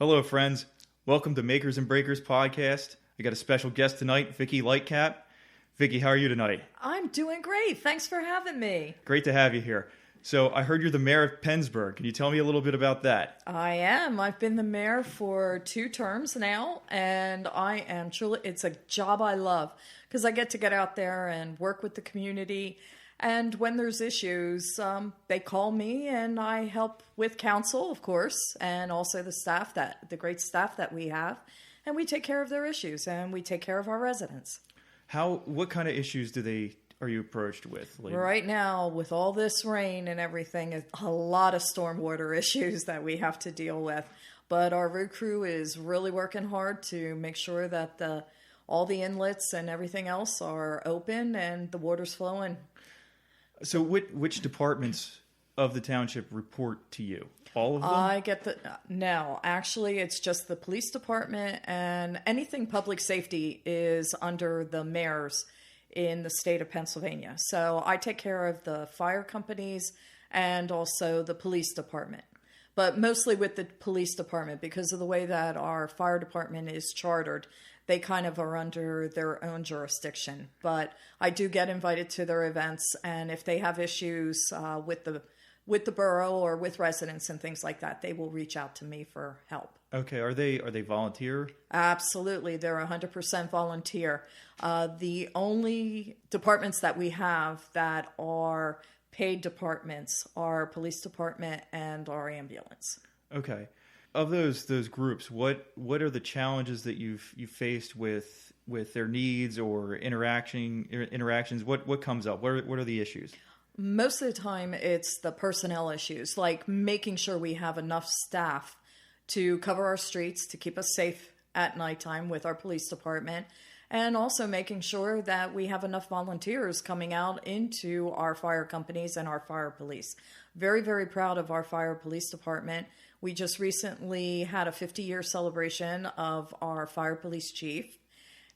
Hello, friends. Welcome to Makers and Breakers podcast. I got a special guest tonight, Vicki Lightcap. Vicki, how are you tonight? I'm doing great. Thanks for having me. Great to have you here. So I heard you're the mayor of Pennsburg. Can you tell me a little bit about that? I am. I've been the mayor for 2 terms now, and I am truly, it's a job I love because I get to get out there and work with the community. And when there's issues, they call me and I help with council, of course, and also the great staff that we have. And we take care of their issues and we take care of our residents. What kind of issues are you approached with? Right now, with all this rain and everything, a lot of stormwater issues that we have to deal with. But our road crew is really working hard to make sure that all the inlets and everything else are open and the water's flowing. So which departments of the township report to you? All of them? No, actually, it's just the police department, and anything public safety is under the mayors in the state of Pennsylvania. So I take care of the fire companies and also the police department, but mostly with the police department because of the way that our fire department is chartered. They kind of are under their own jurisdiction, but I do get invited to their events, and if they have issues with the borough or with residents and things like that, they will reach out to me for help. Okay, are they volunteer? Absolutely, they're 100% volunteer. The only departments that we have that are paid departments are police department and our ambulance. Okay. Of those groups, what are the challenges that you've faced with their needs or interactions? What comes up? What are the issues? Most of the time, it's the personnel issues, like making sure we have enough staff to cover our streets, to keep us safe at nighttime with our police department, and also making sure that we have enough volunteers coming out into our fire companies and our fire police. Very, very proud of our fire police department. We just recently had a 50-year celebration of our fire police chief,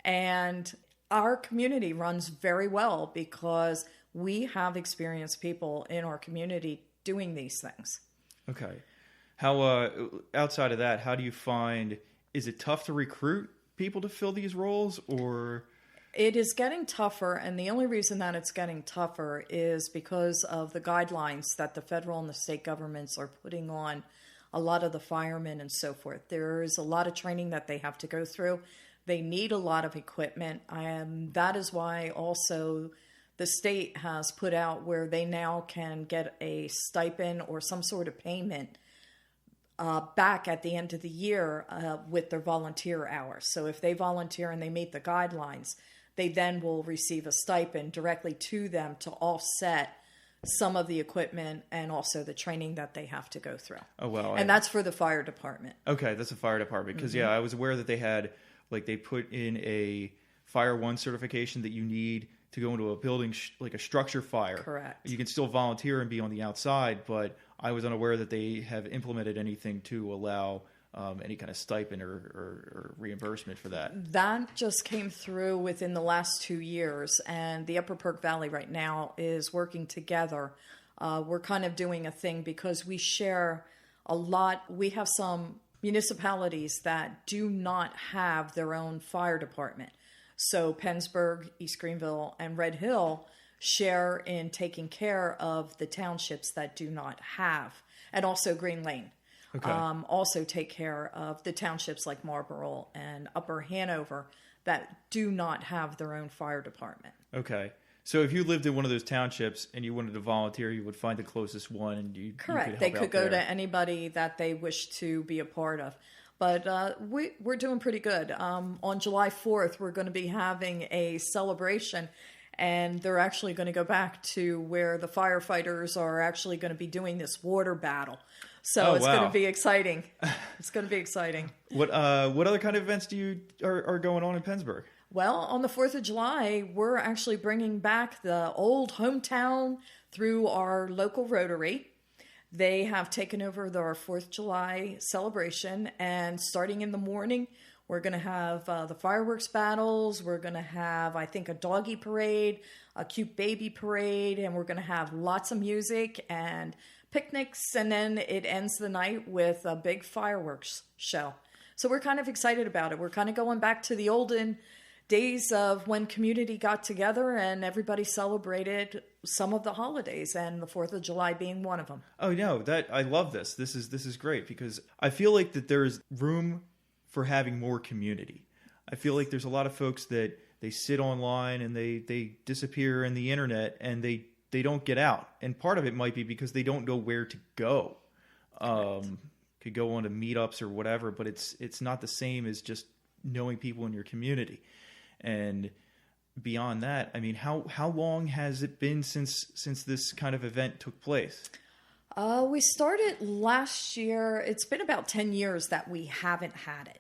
and our community runs very well because we have experienced people in our community doing these things. Okay. How outside of that, how do you find, is it tough to recruit people to fill these roles, or? It is getting tougher, and the only reason that it's getting tougher is because of the guidelines that the federal and the state governments are putting on a lot of the firemen and so forth. There is a lot of training that they have to go through. They need a lot of equipment. That is why also the state has put out where they now can get a stipend or some sort of payment back at the end of the year with their volunteer hours. So if they volunteer and they meet the guidelines, they then will receive a stipend directly to them to offset some of the equipment and also the training that they have to go through. Oh, well. And that's for the fire department. Okay, that's the fire department. Because, I was aware that they had, they put in a Fire 1 certification that you need to go into a building, like a structure fire. Correct. You can still volunteer and be on the outside, but I was unaware that they have implemented anything to allow any kind of stipend or reimbursement for that. That just came through within the last 2 years, and the Upper Perk Valley right now is working together. We're kind of doing a thing because we share a lot. We have some municipalities that do not have their own fire department. So Pennsburg, East Greenville, and Red Hill share in taking care of the townships that do not have, and also Green Lane. Okay. Also take care of the townships like Marlborough and Upper Hanover that do not have their own fire department. Okay. So if you lived in one of those townships and you wanted to volunteer, you would find the closest one and you Correct. could They help could out go there. to anybody that they wish to be a part of. But we're doing pretty good. On July 4th, we're going to be having a celebration, and they're actually going to go back to where the firefighters are actually going to be doing this water battle. So it's going to be exciting. It's going to be exciting. What other kind of events are going on in Pennsburg? Well, on the 4th of July, we're actually bringing back the old hometown through our local Rotary. They have taken over our 4th of July celebration, and starting in the morning, we're going to have the fireworks battles. We're going to have, I think, a doggy parade, a cute baby parade, and we're going to have lots of music and picnics, and then it ends the night with a big fireworks show. So we're kind of excited about it. We're kind of going back to the olden days of when community got together and everybody celebrated some of the holidays, and the 4th of July being one of them. Oh no, that I love this. This is great because I feel like that there's room for having more community. I feel like there's a lot of folks that they sit online and they disappear in the internet and they don't get out. And part of it might be because they don't know where to go. Could go on to meetups or whatever, but it's not the same as just knowing people in your community. And beyond that, I mean, how long has it been since this kind of event took place? We started last year. It's been about 10 years that we haven't had it.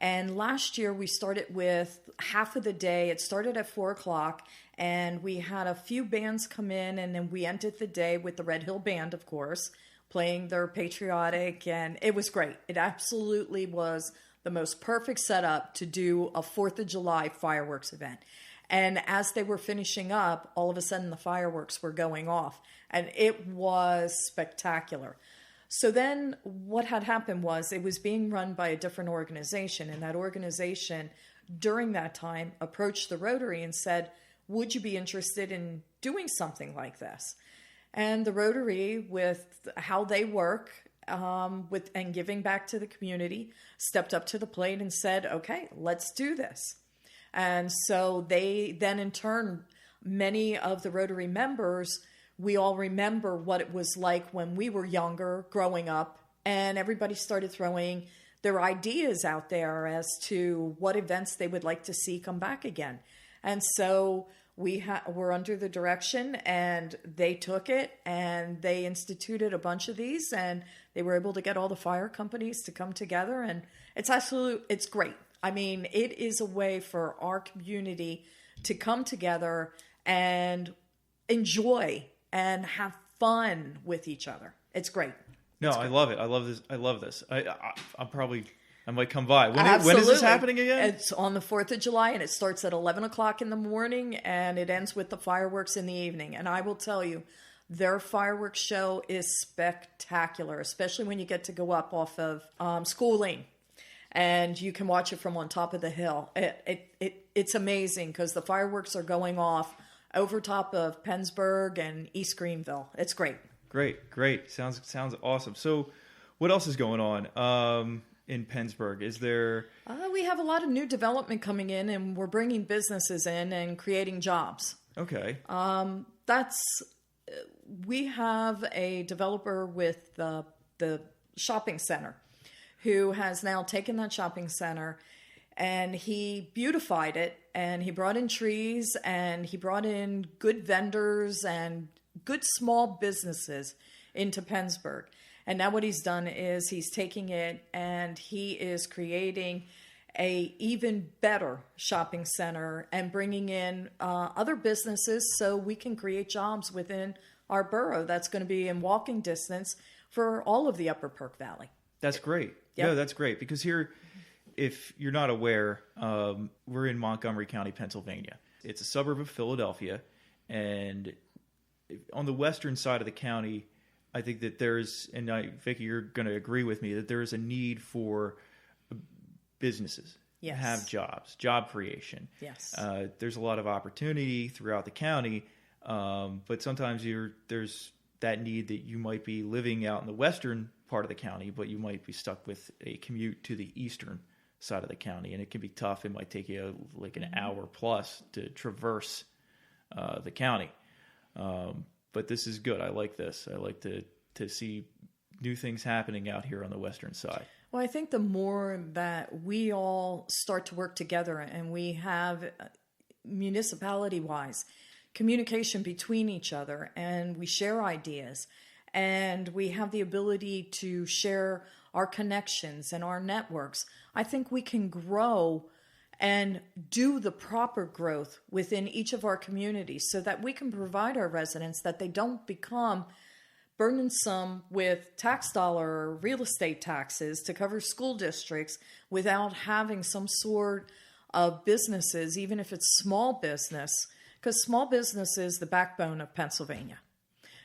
And last year we started with half of the day. It started at 4:00, and we had a few bands come in, and then we ended the day with the Red Hill Band, of course, playing their patriotic, and it was great. It absolutely was the most perfect setup to do a 4th of July fireworks event. And as they were finishing up, all of a sudden the fireworks were going off, and it was spectacular. So then what had happened was it was being run by a different organization, and that organization during that time approached the Rotary and said, would you be interested in doing something like this? And the Rotary, with how they work and giving back to the community, stepped up to the plate and said, okay, let's do this. And so they then, in turn, many of the Rotary members, we all remember what it was like when we were younger, growing up, and everybody started throwing their ideas out there as to what events they would like to see come back again. And so we're under the direction, and they took it and they instituted a bunch of these, and they were able to get all the fire companies to come together, and it's great. I mean, it is a way for our community to come together and enjoy and have fun with each other. It's great. No, I love it. I love this. I might come by. When is this happening again? It's on the 4th of July, and it starts at 11 o'clock in the morning, and it ends with the fireworks in the evening. And I will tell you, their fireworks show is spectacular, especially when you get to go up off of School Lane, and you can watch it from on top of the hill. It's amazing because the fireworks are going off over top of Pennsburg and East Greenville. It's great. Great. Sounds awesome. So what else is going on in Pennsburg? Is there... we have a lot of new development coming in, and we're bringing businesses in and creating jobs. Okay. We have a developer with the shopping center who has now taken that shopping center, and he beautified it, and he brought in trees, and he brought in good vendors and good small businesses into Pennsburg. And now what he's done is he's taking it and he is creating a even better shopping center and bringing in other businesses so we can create jobs within our borough that's going to be in walking distance for all of the Upper Perk Valley. That's great. Yep. No, that's great because here, if you're not aware, we're in Montgomery County, Pennsylvania. It's a suburb of Philadelphia, and on the western side of the county, I think that there's, and Vicki, you're going to agree with me, that there is a need for businesses to have jobs, job creation. Yes. There's a lot of opportunity throughout the county, but sometimes there's that need that you might be living out in the western part of the county, but you might be stuck with a commute to the eastern side of the county, and it can be tough. It might take you like an hour plus to traverse the county. But this is good. I like this. I like to see new things happening out here on the western side. Well, I think the more that we all start to work together and we have municipality-wise communication between each other and we share ideas and we have the ability to share our connections and our networks, I think we can grow and do the proper growth within each of our communities so that we can provide our residents that they don't become burdensome with tax dollar or real estate taxes to cover school districts without having some sort of businesses, even if it's small business, because small business is the backbone of Pennsylvania.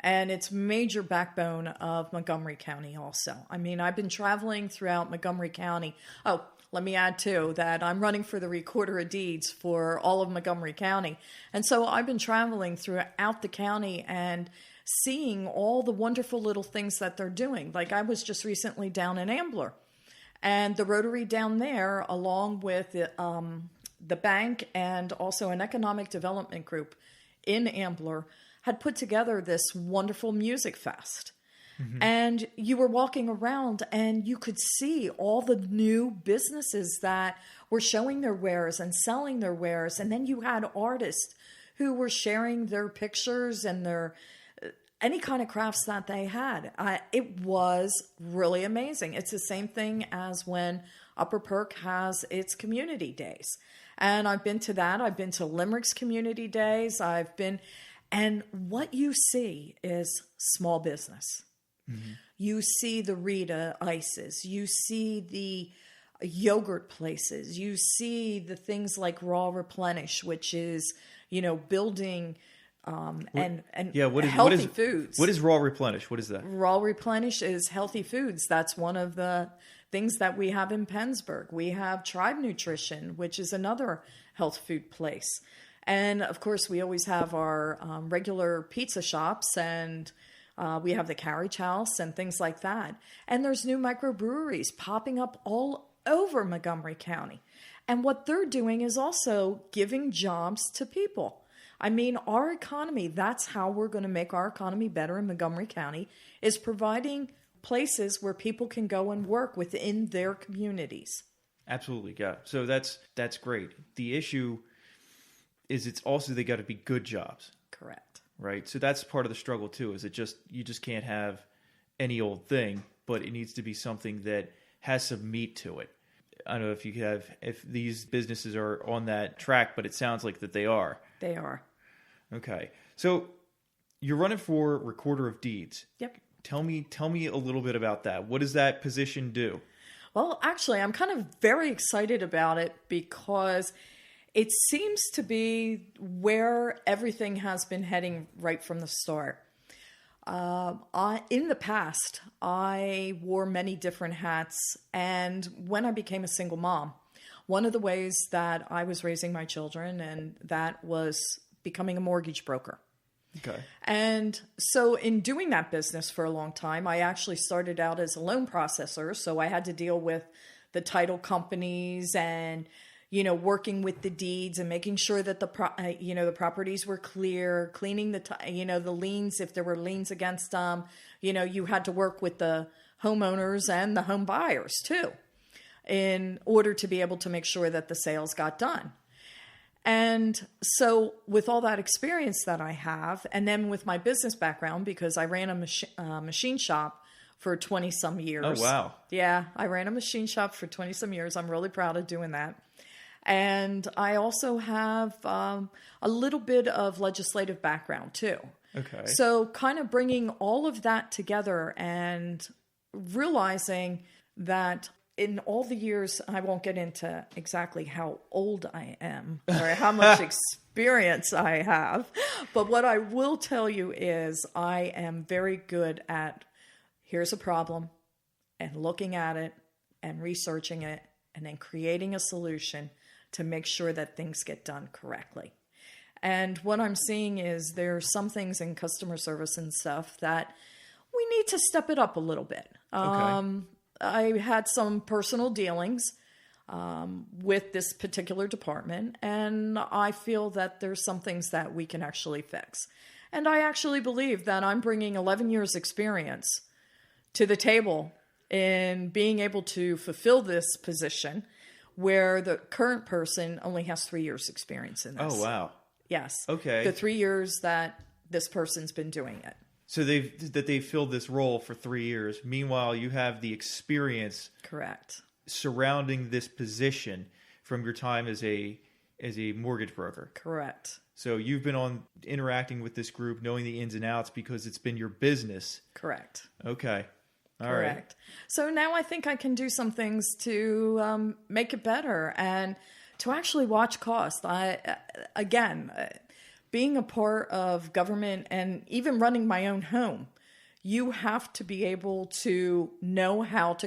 And it's major backbone of Montgomery County also. I mean, I've been traveling throughout Montgomery County. Oh, let me add too that I'm running for the Recorder of Deeds for all of Montgomery County. And so I've been traveling throughout the county and seeing all the wonderful little things that they're doing. Like I was just recently down in Ambler, and the Rotary down there, along with the bank and also an economic development group in Ambler, had put together this wonderful music fest. Mm-hmm. And you were walking around and you could see all the new businesses that were showing their wares and selling their wares. And then you had artists who were sharing their pictures and their any kind of crafts that they had. It was really amazing. It's the same thing as when Upper Perk has its community days. And I've been to that. I've been to Limerick's community days. And what you see is small business. Mm-hmm. You see the Rita Ices. You see the yogurt places. You see the things like Raw Replenish, which is, building healthy foods. What is Raw Replenish? What is that? Raw Replenish is healthy foods. That's one of the things that we have in Pennsburg. We have Tribe Nutrition, which is another health food place. And of course, we always have our regular pizza shops, and we have the Carriage House and things like that. And there's new microbreweries popping up all over Montgomery County. And what they're doing is also giving jobs to people. I mean, our economy, that's how we're going to make our economy better in Montgomery County, is providing places where people can go and work within their communities. Absolutely, yeah. So that's great. The issue is it's also they got to be good jobs. Correct. Right? So that's part of the struggle too, is you just can't have any old thing, but it needs to be something that has some meat to it. I don't know if these businesses are on that track, but it sounds like that they are. They are. Okay. So you're running for Recorder of Deeds. Yep. Tell me a little bit about that. What does that position do? Well, actually, I'm kind of very excited about it because it seems to be where everything has been heading right from the start. In the past, I wore many different hats, and when I became a single mom, one of the ways that I was raising my children, and that was becoming a mortgage broker. Okay. And so in doing that business for a long time, I actually started out as a loan processor. So I had to deal with the title companies and, working with the deeds and making sure that the properties were clear, cleaning the liens, if there were liens against them. You had to work with the homeowners and the home buyers too, in order to be able to make sure that the sales got done. And so with all that experience that I have, and then with my business background, because I ran a machine shop for 20 some years. Oh, wow. Yeah, I ran a machine shop for 20 some years. I'm really proud of doing that. And I also have a little bit of legislative background too. Okay. So kind of bringing all of that together and realizing that in all the years, I won't get into exactly how old I am or how much experience I have, but what I will tell you is I am very good at here's a problem and looking at it and researching it and then creating a solution to make sure that things get done correctly. And what I'm seeing is there are some things in customer service and stuff that we need to step it up a little bit. Okay. I had some personal dealings with this particular department, and I feel that there's some things that we can actually fix. And I actually believe that I'm bringing 11 years experience to the table in being able to fulfill this position where the current person only has 3 years experience in this. Oh, wow. Yes. Okay. The 3 years that this person's been doing it. So they've filled this role for 3 years. Meanwhile, you have the experience, correct, surrounding this position from your time as a mortgage broker. Correct. So you've been interacting with this group, knowing the ins and outs because it's been your business. Correct. Okay. All Correct. right. So now I think I can do some things to make it better and to actually watch cost. being a part of government and even running my own home, you have to be able to know how to